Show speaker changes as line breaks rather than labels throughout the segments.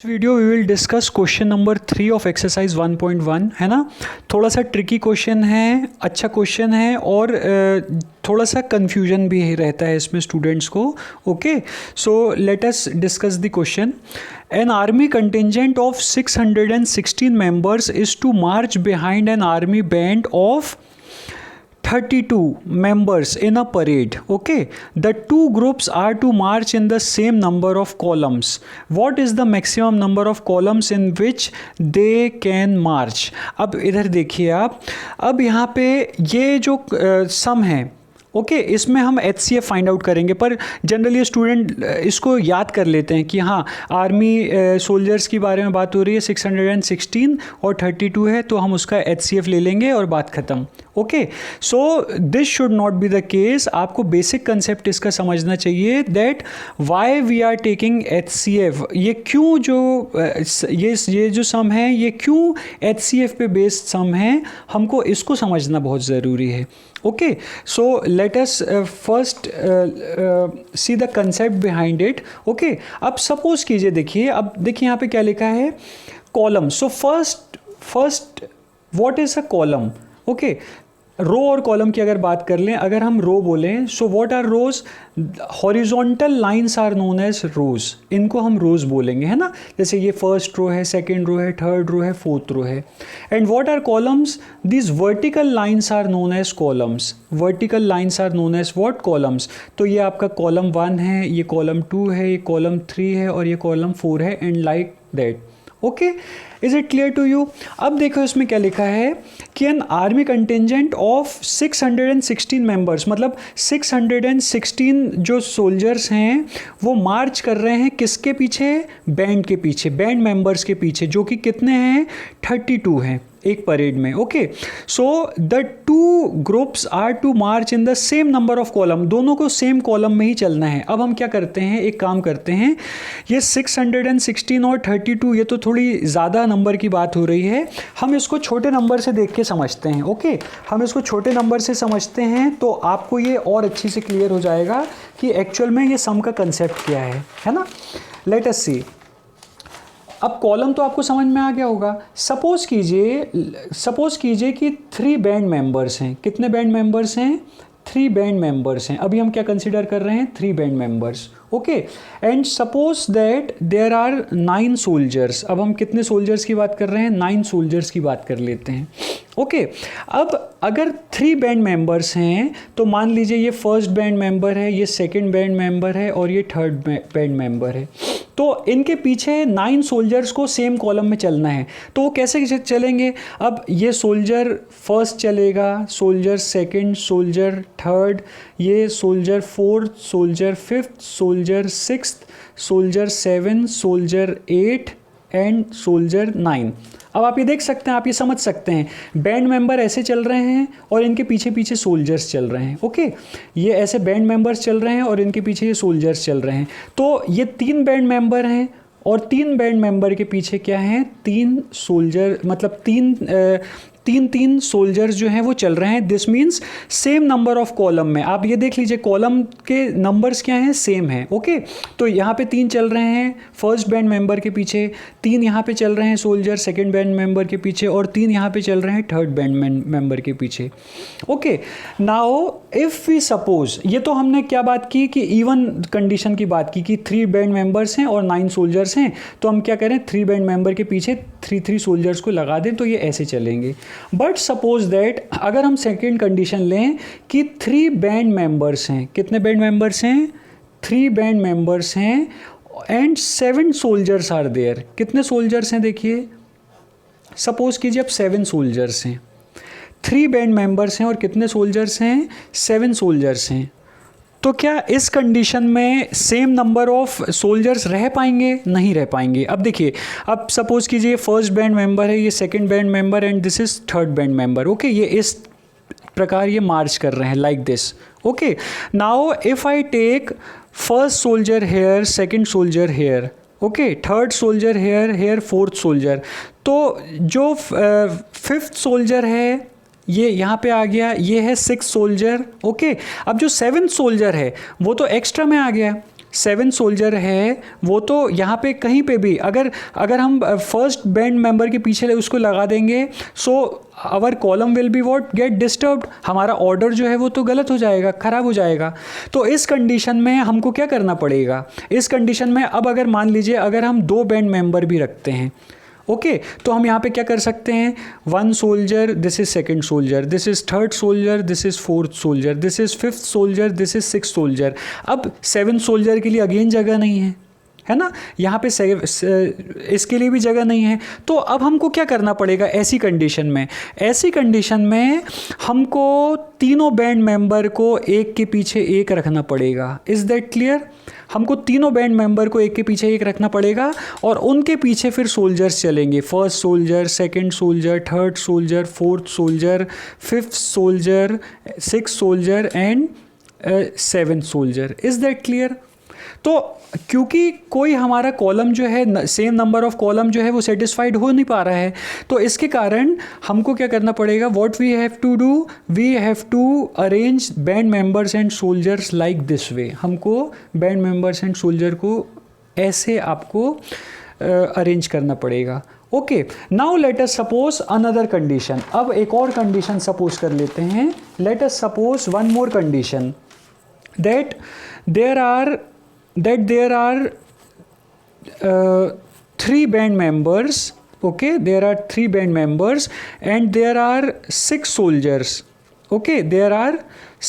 Video we will discuss question number 3 of exercise 1.1 है ना। थोड़ा सा ट्रिकी क्वेश्चन है, अच्छा क्वेश्चन है और थोड़ा सा कन्फ्यूजन भी रहता है इसमें स्टूडेंट्स को। Okay, so let us discuss the question. An army contingent of 616 members is to march behind an army band of 32 members in a parade. Okay, the two groups are to march in the same number of columns. What is the maximum number of columns in which they can march? अब इधर देखिए आप, अब यहाँ पे ये जो सम है, ओके इसमें हम HCF फाइंड आउट करेंगे, पर जनरली स्टूडेंट इसको याद कर लेते हैं कि हाँ आर्मी सोल्जर्स के बारे में बात हो रही है, 616 और 32 है तो हम उसका HCF ले लेंगे और बात ख़त्म। Okay, so this should not be the case. आपको बेसिक कंसेप्ट इसका समझना चाहिए that why we are taking HCF। ये क्यों जो ये जो सम है ये क्यों HCF पे बेस्ड सम है, हमको इसको समझना बहुत ज़रूरी है। Okay, so let us first see the concept behind it. Okay, अब सपोज कीजिए, देखिए अब देखिए यहाँ पे क्या लिखा है, column. So first what is a column? Okay, row और कॉलम की अगर बात कर लें, अगर हम रो बोलें, so what are rows? Horizontal lines are known as rows, इनको हम रोज बोलेंगे, है ना। जैसे ये फर्स्ट रो है, सेकंड रो है, थर्ड रो है, फोर्थ रो है। And what are columns? These vertical lines are known as columns. Vertical lines are known as what? Columns. तो ये आपका कॉलम 1 है, ये कॉलम 2 है, ये कॉलम 3 है और ये कॉलम 4 है, and like that. Okay, is it clear to you? अब देखो इसमें क्या लिखा है कि an army contingent of 616 members, मतलब 616 जो सोल्जर्स हैं वो मार्च कर रहे हैं किसके पीछे? बैंड के पीछे, बैंड मेंबर्स के पीछे, जो कि कितने हैं? 32 हैं एक परेड में। Okay, so the two groups are to march in the same number of column, दोनों को सेम कॉलम में ही चलना है। अब हम क्या करते हैं, एक काम करते हैं, ये 616 और 32 ये तो थोड़ी ज़्यादा नंबर की बात हो रही है, हम इसको छोटे नंबर से देख के समझते हैं। ओके, हम इसको छोटे नंबर से समझते हैं तो आपको ये और अच्छी से क्लियर हो जाएगा कि एक्चुअल में ये सम का कंसेप्ट क्या है ना। लेट अस सी। अब कॉलम तो आपको समझ में आ गया होगा। सपोज कीजिए कि 3 बैंड मेंबर्स हैं। कितने बैंड मेंबर्स हैं? 3 बैंड मेंबर्स हैं। अभी हम क्या कंसीडर कर रहे हैं? 3 band members. Okay, and suppose that there are 9 soldiers. अब हम कितने सोल्जर्स की बात कर रहे हैं? 9 सोल्जर्स की बात कर लेते हैं। ओके, अब अगर 3 बैंड मेंबर्स हैं तो मान लीजिए ये फर्स्ट बैंड मेंबर है, ये सेकंड बैंड मेंबर है और ये थर्ड बैंड मेंबर है। तो इनके पीछे 9 सोल्जर्स को सेम कॉलम में चलना है, तो वो कैसे चलेंगे? अब ये सोल्जर फर्स्ट चलेगा, सोल्जर सेकंड, सोल्जर थर्ड, ये soldier fourth, soldier fifth, soldier sixth, soldier 7, soldier 8 and soldier 9। अब आप ये देख सकते हैं, आप ये समझ सकते हैं, बैंड मेंबर ऐसे चल रहे हैं और इनके पीछे पीछे सोल्जर्स चल रहे हैं। ओके, ये ऐसे बैंड मेंबर्स चल रहे हैं और इनके पीछे ये सोल्जर्स चल रहे हैं। तो ये 3 बैंड मेंबर हैं और 3 बैंड मेंबर के पीछे क्या हैं? 3 सोल्जर, मतलब तीन सोल्जर्स जो हैं वो चल रहे हैं। This means same number of column में। आप ये देख लीजिए कॉलम के नंबर्स क्या हैं? सेम है। ओके, तो यहाँ पे 3 चल रहे हैं फर्स्ट बैंड मेंबर के पीछे, 3 यहाँ पे चल रहे हैं सोल्जर सेकंड बैंड मेंबर के पीछे और 3 यहाँ पे चल रहे हैं थर्ड बैंड मेंबर के पीछे। Okay, now if we suppose, ये तो हमने क्या बात की कि इवन कंडीशन की बात की कि 3 बैंड मेंबर्स हैं और 9 सोल्जर्स हैं, तो हम क्या करें? 3 बैंड मेंबर के पीछे 3 सोल्जर्स को लगा दें तो ये ऐसे चलेंगे। बट सपोज दैट अगर हम सेकेंड कंडीशन लें कि 3 बैंड मेंबर्स हैं। कितने बैंड मेंबर्स हैं? 3 बैंड मेंबर्स हैं एंड 7 सोल्जर्स आर देयर। कितने सोल्जर्स हैं? देखिए सपोज कीजिए अब 7 सोल्जर्स हैं, 3 बैंड मेंबर्स हैं और कितने सोल्जर्स हैं? 7 सोल्जर्स हैं। तो क्या इस कंडीशन में सेम नंबर ऑफ सोल्जर्स रह पाएंगे? नहीं रह पाएंगे। अब देखिए, अब सपोज कीजिए फर्स्ट बैंड मेंबर है, ये second band member and this is third band member. Okay, ये इस प्रकार ये मार्च कर रहे हैं like this. Okay, now if I take first soldier here, second soldier here, okay, third soldier here, fourth soldier, तो जो फिफ्थ सोल्जर है ये यहाँ पे आ गया, ये है 6 सोल्जर। ओके, अब जो 7 सोल्जर है वो तो एक्स्ट्रा में आ गया। 7 सोल्जर है वो तो यहाँ पे कहीं पे भी अगर हम फर्स्ट बैंड मेंबर के पीछे उसको लगा देंगे, so our column will be what get disturbed, हमारा ऑर्डर जो है वो तो गलत हो जाएगा, ख़राब हो जाएगा। तो इस कंडीशन में हमको क्या करना पड़ेगा, इस कंडीशन में अब अगर मान लीजिए अगर हम 2 बैंड मेंबर भी रखते हैं, ओके, तो हम यहाँ पे क्या कर सकते हैं, 1 soldier, this is second soldier, this is third soldier, this is fourth soldier, this is fifth soldier, this is 6 soldier. अब 7 सोल्जर के लिए अगेन जगह नहीं है ना, यहाँ पे इसके लिए भी जगह नहीं है। तो अब हमको क्या करना पड़ेगा ऐसी कंडीशन में, ऐसी कंडीशन में हमको तीनों बैंड मेंबर को एक के पीछे एक रखना पड़ेगा। Is that clear? हमको तीनों बैंड मेंबर को एक के पीछे एक रखना पड़ेगा और उनके पीछे फिर सोल्जर्स चलेंगे, first soldier, second soldier, third soldier, fourth soldier, fifth soldier, 6 soldier and 7 soldier. Is that clear? तो क्योंकि कोई हमारा कॉलम जो है सेम नंबर ऑफ कॉलम जो है वो सेटिस्फाइड हो नहीं पा रहा है, तो इसके कारण हमको क्या करना पड़ेगा, what we have to do, we have to arrange band members and soldiers like this way. हमको बैंड मेंबर्स एंड सोल्जर को ऐसे आपको अरेंज करना पड़ेगा। Okay, now let us suppose another condition. अब एक और कंडीशन सपोज कर लेते हैं। Let us suppose one more condition that there are 3 band members, okay, there are 3 band members and there are 6 soldiers, okay, there are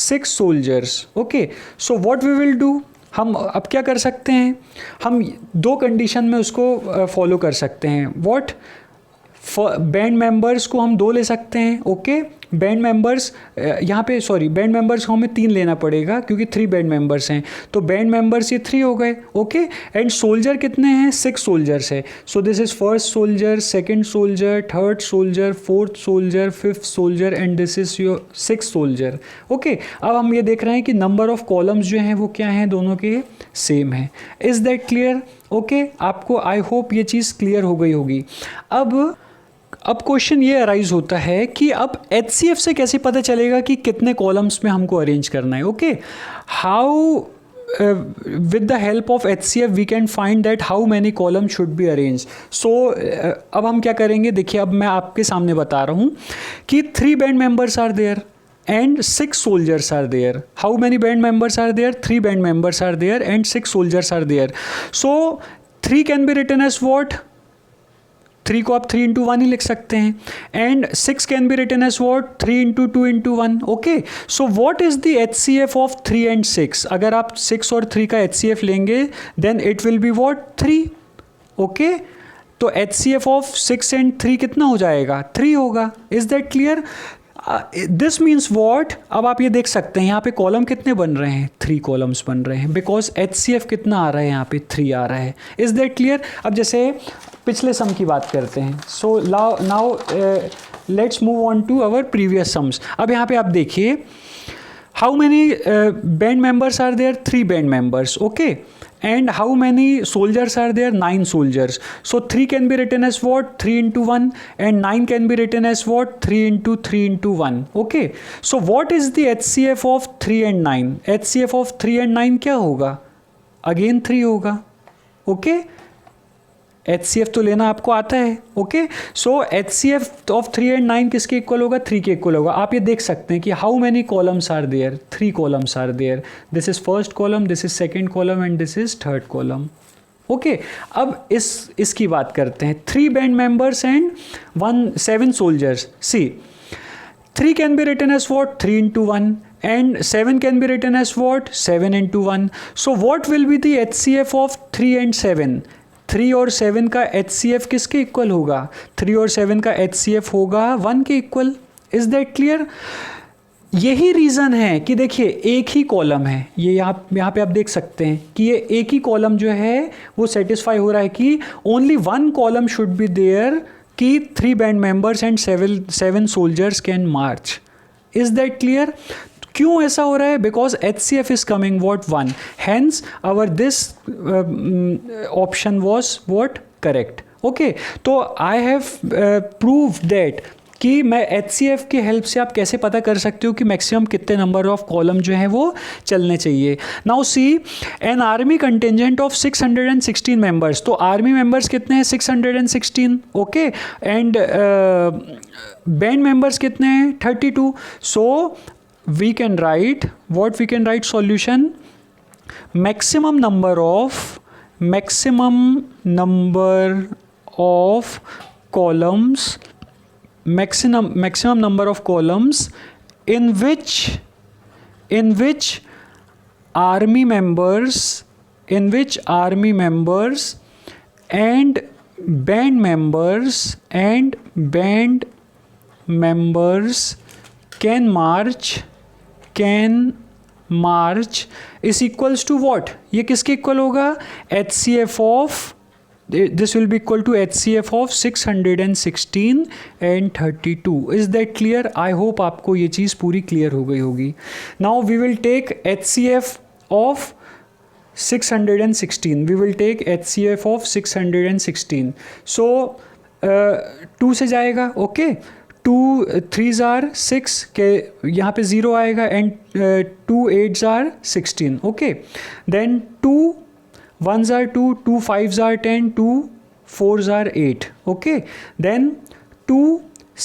6 soldiers, okay, so what we will do, हम अब क्या कर सकते हैं, हम 2 कंडीशन में उसको follow कर सकते हैं। व्हाट, बैंड मेंबर्स को हम 2 ले सकते हैं, ओके, बैंड मेंबर्स यहाँ पे बैंड मेंबर्स को हमें 3 लेना पड़ेगा क्योंकि 3 बैंड मेंबर्स हैं, तो बैंड मेंबर्स ये 3 हो गए, ओके, एंड सोल्जर कितने हैं, 6 सोल्जर्स है। So this is first soldier, second soldier, third soldier, fourth soldier, fifth soldier and this is your 6 soldier, okay. अब हम ये देख रहे हैं कि नंबर ऑफ कॉलम्स जो हैं वो क्या हैं, दोनों के सेम है। Is that clear? ओके, आपको आई होप ये चीज़ क्लियर हो गई होगी। अब क्वेश्चन ये अराइज होता है कि अब HCF से कैसे पता चलेगा कि कितने कॉलम्स में हमको अरेंज करना है, okay. How with the help of HCF we can find that how many columns should be arranged. So अब हम क्या करेंगे, देखिए अब मैं आपके सामने बता रहा हूँ कि 3 band members are there and 6 soldiers are there. How many band members are there? 3 band members are there and 6 soldiers are there. So 3 can be written as what? 3 को आप 3 into 1 ही लिख सकते हैं, and 6 can be written as what, 3 into 2 into 1, okay. So what is the HCF of 3 and 6? अगर आप 6 और 3 का HCF लेंगे then it will be what, 3, okay. तो HCF ऑफ 6 and 3 कितना हो जाएगा, 3 होगा। Is that clear? This means what, अब आप ये देख सकते हैं यहाँ पे कॉलम कितने बन रहे हैं, 3 कॉलम्स बन रहे हैं, बिकॉज HCF कितना आ रहा है यहाँ पे, 3 आ रहा है। Is that clear? अब जैसे पिछले सम की बात करते हैं, so now let's move on to our previous sums. अब यहाँ पे आप देखिए, how many band members are there, 3 band members, okay, and how many soldiers are there, 9 soldiers. So 3 can be written as what, 3 into 1, and 9 can be written as what, 3 into 3 into 1, okay. So what is the HCF of 3 and 9? HCF of 3 and 9 क्या होगा, again 3 होगा, okay। HCF तो लेना आपको आता है, okay. So HCF of 3 and 9 किसके equal होगा, 3 के इक्वल होगा। आप ये देख सकते हैं कि how many columns are there, 3 columns are there, this is first column, this is second column and this is third column, okay. अब इसकी बात करते हैं, 3 band members and 7 soldiers. See 3 can be written as what, 3 into 1, and 7 can be written as what, 7 into 1. So what will be the HCF of 3 and 7? 3 और 7 का HCF किसके equal होगा, 3 और 7 का HCF होगा 1 के इक्वल। Is that clear? यही reason है कि देखिए एक ही कॉलम है, ये यहाँ पे आप देख सकते हैं कि ये एक ही कॉलम जो है वो सेटिस्फाई हो रहा है कि only 1 column should be there कि 3 band members and 7 soldiers can march. Is that clear? क्यों ऐसा हो रहा है, because HCF is coming what, 1, hence our this option was what, correct, okay. तो आई हैव प्रूव दैट कि मैं HCF की हेल्प से आप कैसे पता कर सकते हो कि मैक्सिमम कितने नंबर ऑफ कॉलम जो है वो चलने चाहिए. Now see an army contingent of 616 members. तो आर्मी मेंबर्स कितने हैं? 616. ओके. एंड बैंड मेंबर्स कितने हैं? 32. So we can write what we can write solution maximum number of columns, maximum number of columns in which army members and band members can march is equals to what? ये किसके equal होगा? HCF of this will be equal to HCF of 616 and 32. Is that clear? I hope आपको ये चीज़ पूरी clear हो गई होगी. Now we will take HCF of 616. We will take HCF of 616. So 2 से जाएगा. ओके. 2 3s are 6 के यहाँ पे 0 आएगा and 2 8s are 16. Okay. Then 2 1s are 2, 2 5s are 10, 2 4s are 8. Okay. Then 2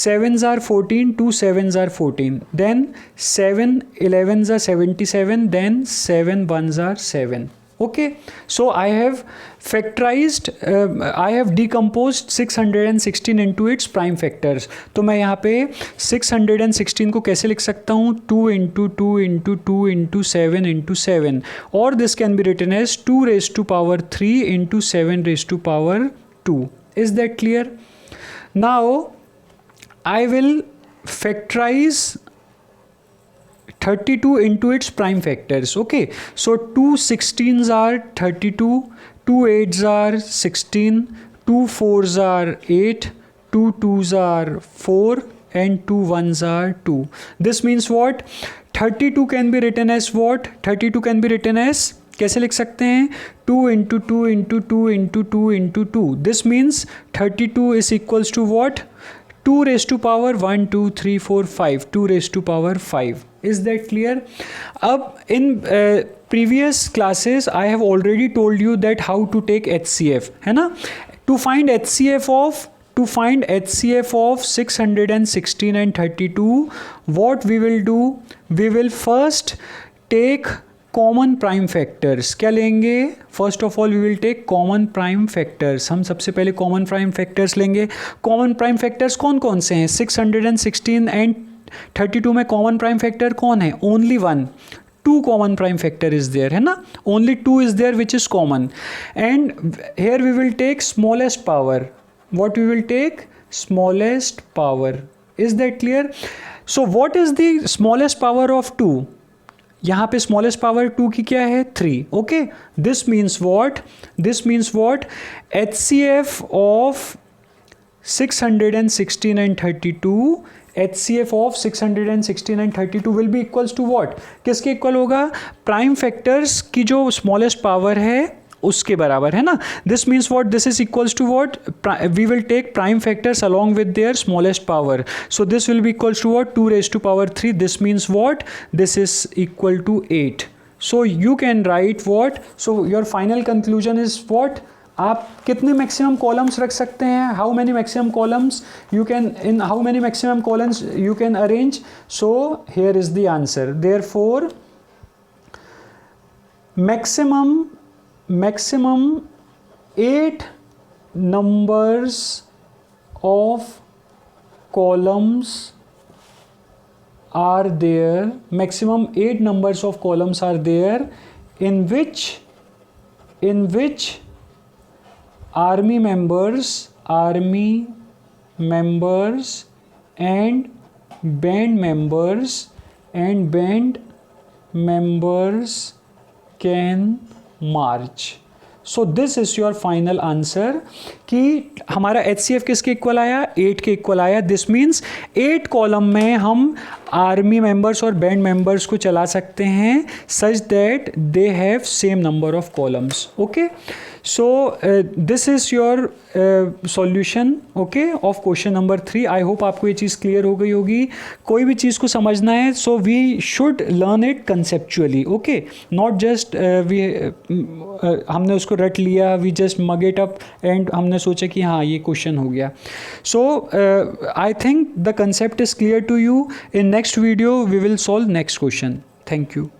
7s are 14, 2 7s are 14. Then 7 11s are 77, then 7 1s are 7. Okay, so I have factorized, I have decomposed 616 into its prime factors. तो मैं यहाँ पे 616 को कैसे लिख सकता हूँ? 2 into 2 into 2 into 7 into 7, or this can be written as 2 raised to power 3 into 7 raised to power 2. Is that clear? Now I will factorize 32 into its prime factors. Okay, so 2 16s are 32, 2 8s are 16, 2 4s are 8, 2 2s are 4, and 2 1s are 2. This means what? 32 can be written as what? 32 can be written as, कैसे लिख सकते हैं? 2 into 2 into 2 into 2 into 2. This means 32 is equals to what? 2 raised to power 1 2 3 4 5. 2 raised to power 5. Is that clear? अब in previous classes I have already told you that how to take HCF, है ना? To find HCF of 616 and 32, what we will do? We will first take common prime factors. क्या लेंगे? First of all we will take common prime factors. हम सबसे पहले common prime factors लेंगे. Common prime factors कौन कौन से हैं? 616 एंड 32 में कॉमन प्राइम फैक्टर कौन है? Only 1. 2 common prime factor is there, है ना? Only 2 is there which is common. And here we will take smallest power. What we will take? Smallest power. Is that clear? So what is the smallest power of 2? यहाँ पे smallest power 2 की क्या है? 3. Okay. This means what? HCF of 616 and 32, HCF of 616 and 32 will be equals to what? किसके equal होगा? Prime factors की जो smallest power है उसके बराबर, है ना? This means what? This is equals to what? We will take prime factors along with their smallest power. So this will be equals to what? 2 raised to power 3. This means what? This is equal to 8. So you can write what? So your final conclusion is what? आप कितने maximum columns रख सकते हैं? How many maximum columns you can, in how many maximum columns you can arrange? So here is the answer. Therefore maximum 8 numbers of columns are there. Maximum 8 numbers of columns are there in which army members and band members can march. So this is your final answer कि हमारा HCF किसके equal आया? 8 के equal आया. This means 8 column में हम army members और band members को चला सकते हैं such that they have same number of columns. Okay. So this is your solution okay of question number 3. I hope आपको ये चीज़ क्लियर हो गई होगी. कोई भी चीज़ को समझना है so we should learn it conceptually. Okay, not just हमने उसको रट लिया, we just mug it up and हमने सोचा कि हाँ ये क्वेश्चन हो गया. So I think the concept is clear to you. In next video we will solve next question. Thank you.